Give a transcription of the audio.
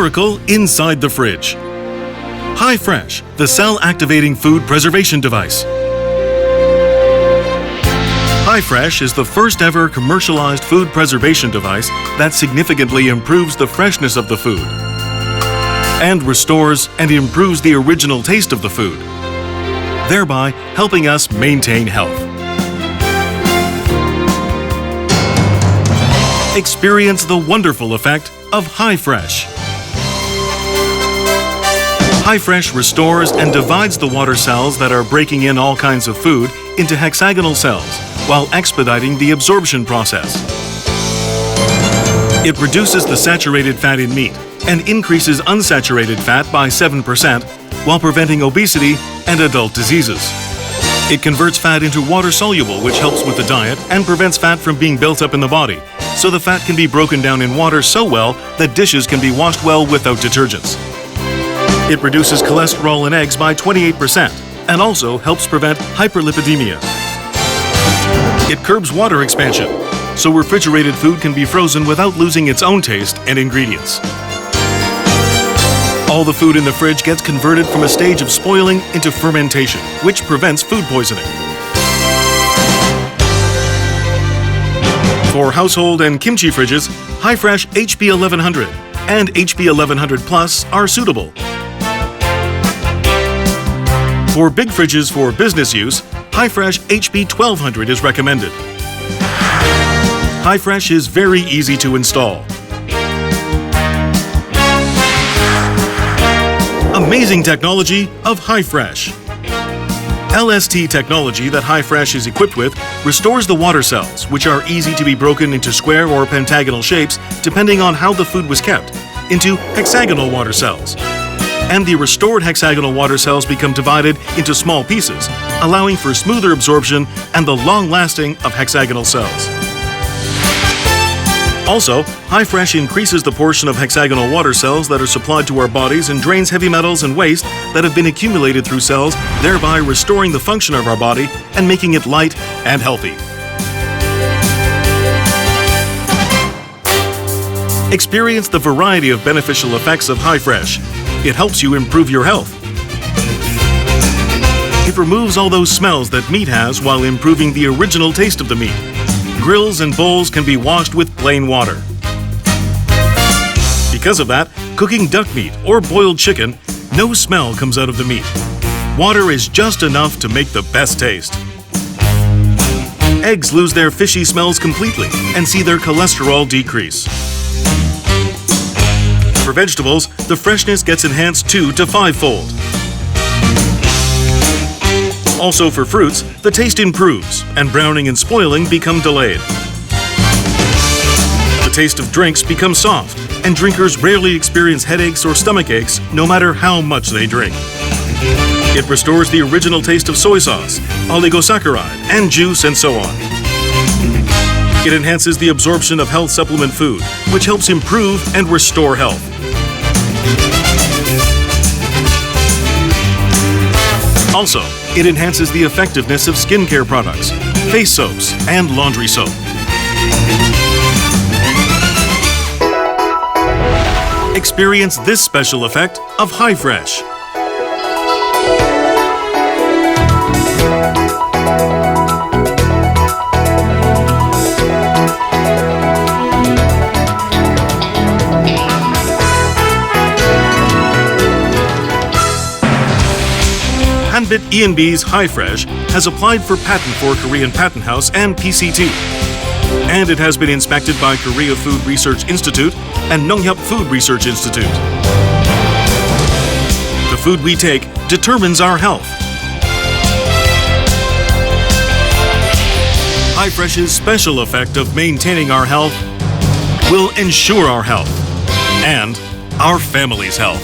miracle inside the fridge. Hi-Fresh, the cell-activating food preservation device. Hi-Fresh is the first ever commercialized food preservation device that significantly improves the freshness of the food and restores and improves the original taste of the food, thereby helping us maintain health. Experience the wonderful effect of Hi-Fresh. Hi-Fresh restores and divides the water cells that are breaking in all kinds of food into hexagonal cells while expediting the absorption process. It reduces the saturated fat in meat and increases unsaturated fat by 7% while preventing obesity and adult diseases. It converts fat into water-soluble, which helps with the diet and prevents fat from being built up in the body, so the fat can be broken down in water so well that dishes can be washed well without detergents. It reduces cholesterol in eggs by 28% and also helps prevent hyperlipidemia. It curbs water expansion, so refrigerated food can be frozen without losing its own taste and ingredients. All the food in the fridge gets converted from a stage of spoiling into fermentation, which prevents food poisoning. For household and kimchi fridges, Hi-Fresh HP 1100 and HP 1100 Plus are suitable. For big fridges for business use, Hi-Fresh HP 1200 is recommended. Hi-Fresh is very easy to install. Amazing technology of Hi-Fresh. LST technology that Hi-Fresh is equipped with restores the water cells, which are easy to be broken into square or pentagonal shapes depending on how the food was kept, into hexagonal water cells. And the restored hexagonal water cells become divided into small pieces, allowing for smoother absorption and the long lasting of hexagonal cells. Also, Hi-Fresh increases the portion of hexagonal water cells that are supplied to our bodies and drains heavy metals and waste that have been accumulated through cells, thereby restoring the function of our body and making it light and healthy. Experience the variety of beneficial effects of Hi-Fresh. It helps you improve your health. It removes all those smells that meat has while improving the original taste of the meat. Grills and bowls can be washed with plain water. Because of that, cooking duck meat or boiled chicken, no smell comes out of the meat. Water is just enough to make the best taste. Eggs lose their fishy smells completely and see their cholesterol decrease. For vegetables, the freshness gets enhanced 2 to 5-fold. Also for fruits, the taste improves and browning and spoiling become delayed. The taste of drinks becomes soft and drinkers rarely experience headaches or stomach aches no matter how much they drink. It restores the original taste of soy sauce, oligosaccharide, and juice and so on. It enhances the absorption of health supplement food, which helps improve and restore health. Also, it enhances the effectiveness of skincare products, face soaps, and laundry soap. Experience this special effect of Hi-Fresh. Hanbit E&B's Hi-Fresh has applied for patent for Korean Patent House and PCT. And it has been inspected by Korea Food Research Institute and Nonghyup Food Research Institute. The food we take determines our health. Hi-Fresh's special effect of maintaining our health will ensure our health and our family's health.